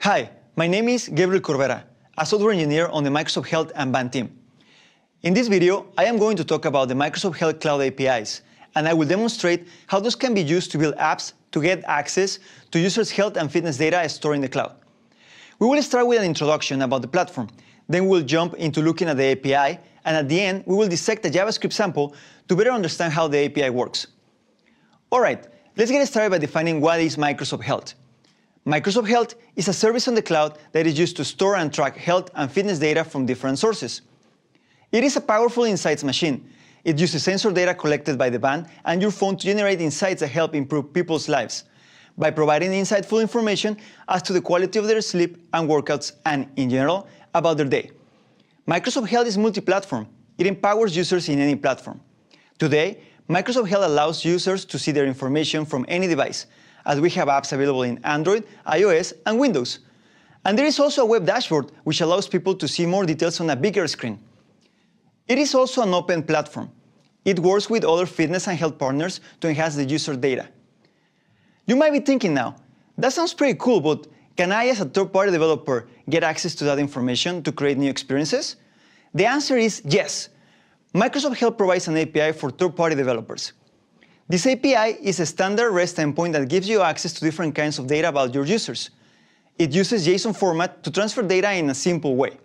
Hi, my name is Gabriel Corbera, a software engineer on the Microsoft Health and Band team. In this video, I am going to talk about the Microsoft Health Cloud APIs, and I will demonstrate how those can be used to build apps to get access to users' health and fitness data stored in the cloud. We will start with an introduction about the platform, then we'll jump into looking at the API, and at the end, we will dissect a JavaScript sample to better understand how the API works. Alright, let's get started by defining what is Microsoft Health. Microsoft Health is a service on the cloud that is used to store and track health and fitness data from different sources. It is a powerful insights machine. It uses sensor data collected by the band and your phone to generate insights that help improve people's lives by providing insightful information as to the quality of their sleep and workouts and, in general, about their day. Microsoft Health is multi-platform. It empowers users in any platform. Today, Microsoft Health allows users to see their information from any device, as we have apps available in Android, iOS, and Windows. And there is also a web dashboard which allows people to see more details on a bigger screen. It is also an open platform. It works with other fitness and health partners to enhance the user data. You might be thinking now, that sounds pretty cool, but can I, as a third-party developer, get access to that information to create new experiences? The answer is yes. Microsoft Health provides an API for third-party developers. This API is a standard REST endpoint that gives you access to different kinds of data about your users. It uses JSON format to transfer data in a simple way.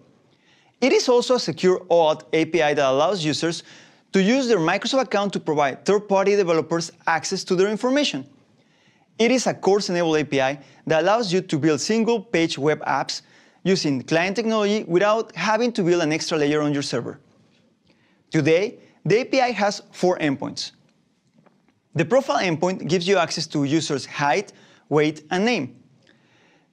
It is also a secure OAuth API that allows users to use their Microsoft account to provide third-party developers access to their information. It is a CORS-enabled API that allows you to build single-page web apps using client technology without having to build an extra layer on your server. Today, the API has 4 endpoints. The profile endpoint gives you access to users' height, weight, and name.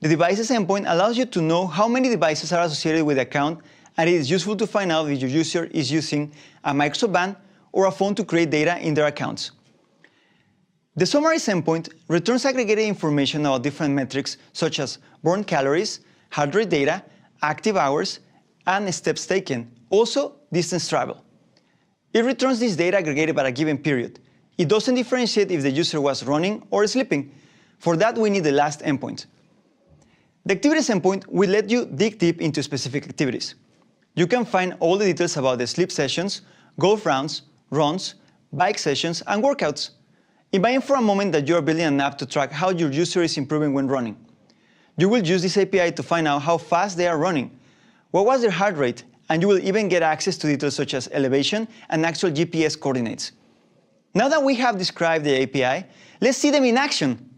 The devices endpoint allows you to know how many devices are associated with the account, and it is useful to find out if your user is using a Microsoft Band or a phone to create data in their accounts. The summaries endpoint returns aggregated information about different metrics such as burned calories, heart rate data, active hours, and steps taken, also distance travel. It returns this data aggregated by a given period. It doesn't differentiate if the user was running or sleeping. For that, we need the last endpoint. The activities endpoint will let you dig deep into specific activities. You can find all the details about the sleep sessions, golf rounds, runs, bike sessions, and workouts. Imagine for a moment that you are building an app to track how your user is improving when running. You will use this API to find out how fast they are running, what was their heart rate, and you will even get access to details such as elevation and actual GPS coordinates. Now that we have described the API, let's see them in action.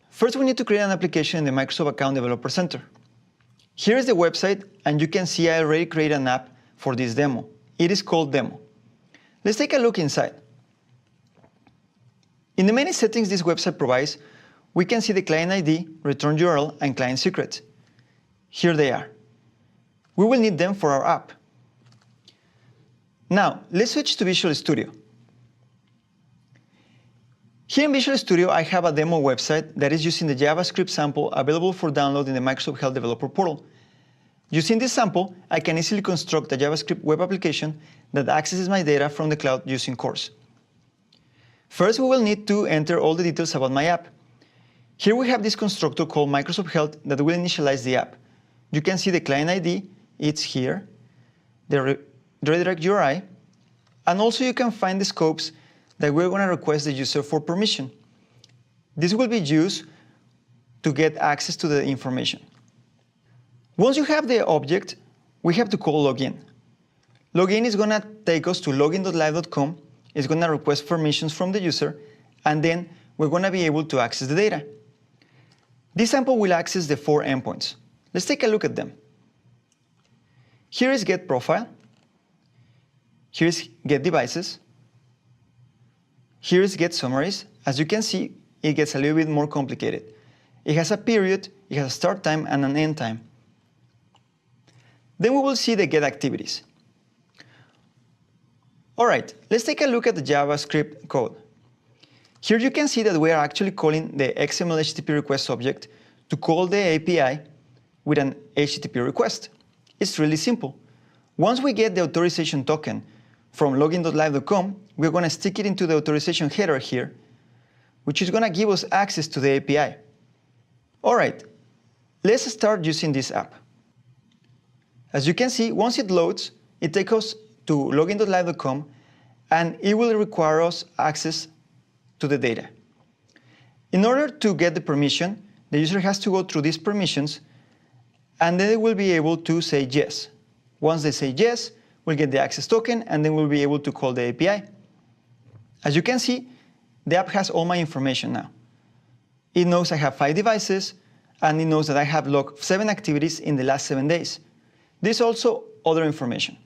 First, we need to create an application in the Microsoft Account Developer Center. Here is the website, and you can see I already created an app for this demo. It is called Demo. Let's take a look inside. In the many settings this website provides, we can see the client ID, return URL, and client secret. Here they are. We will need them for our app. Now, let's switch to Visual Studio. Here in Visual Studio, I have a demo website that is using the JavaScript sample available for download in the Microsoft Health Developer Portal. Using this sample, I can easily construct a JavaScript web application that accesses my data from the cloud using CORS. First, we will need to enter all the details about my app. Here we have this constructor called Microsoft Health that will initialize the app. You can see the client ID, it's here, the redirect URI, and also you can find the scopes that we're going to request the user for permission. This will be used to get access to the information. Once you have the object, we have to call login. Login is going to take us to login.live.com. It's going to request permissions from the user, and then we're going to be able to access the data. This sample will access the 4 endpoints. Let's take a look at them. Here is Get Profile. Here is Get Devices. Here is Get Summaries. As you can see, it gets a little bit more complicated. It has a period, it has a start time, and an end time. Then we will see the Get Activities. All right, let's take a look at the JavaScript code. Here you can see that we are actually calling the XML HTTP request object to call the API with an HTTP request. It's really simple. Once we get the authorization token from login.live.com, we're going to stick it into the authorization header here, which is going to give us access to the API. All right, Let's start using this app. As you can see, once it loads, it takes us to login.live.com, and it will require us access to the data. In order to get the permission, the user has to go through these permissions, and then they will be able to say yes. Once they say yes, we'll get the access token, and then we'll be able to call the API. As you can see, the app has all my information now. It knows I have 5 devices, and it knows that I have logged 7 activities in the last 7 days. There's also other information.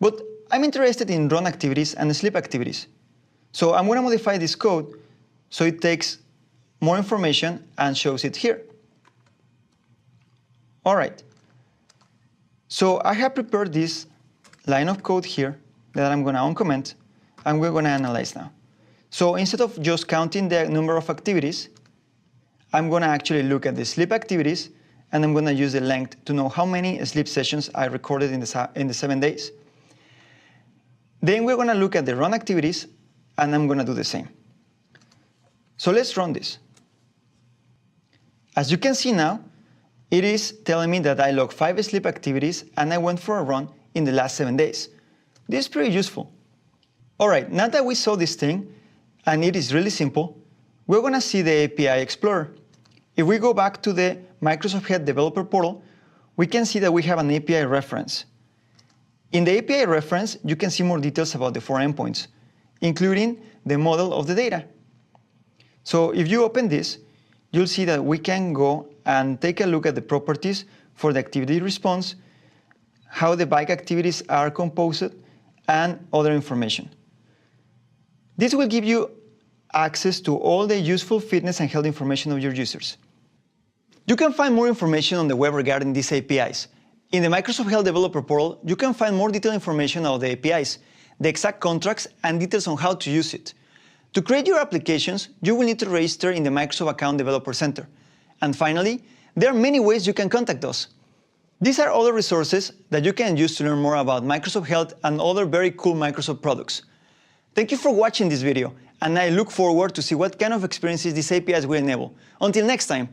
But I'm interested in run activities and sleep activities. So I'm going to modify this code so it takes more information and shows it here. All right. So I have prepared this line of code here that I'm going to uncomment, and we're going to analyze now. So instead of just counting the number of activities, I'm going to actually look at the sleep activities, and I'm going to use the length to know how many sleep sessions I recorded in the 7 days. Then we're going to look at the run activities, and I'm going to do the same. So let's run this. As you can see now, it is telling me that I logged 5 sleep activities and I went for a run in the last 7 days. This is pretty useful. All right, now that we saw this thing, and it is really simple, we're going to see the API Explorer. If we go back to the Microsoft Health Developer Portal, we can see that we have an API reference. In the API reference, you can see more details about the 4 endpoints, including the model of the data. So if you open this, you'll see that we can go and take a look at the properties for the activity response, how the bike activities are composed, and other information. This will give you access to all the useful fitness and health information of your users. You can find more information on the web regarding these APIs. In the Microsoft Health Developer Portal, you can find more detailed information about the APIs, the exact contracts, and details on how to use it. To create your applications, you will need to register in the Microsoft Account Developer Center. And finally, there are many ways you can contact us. These are other resources that you can use to learn more about Microsoft Health and other very cool Microsoft products. Thank you for watching this video, and I look forward to see what kind of experiences these APIs will enable. Until next time.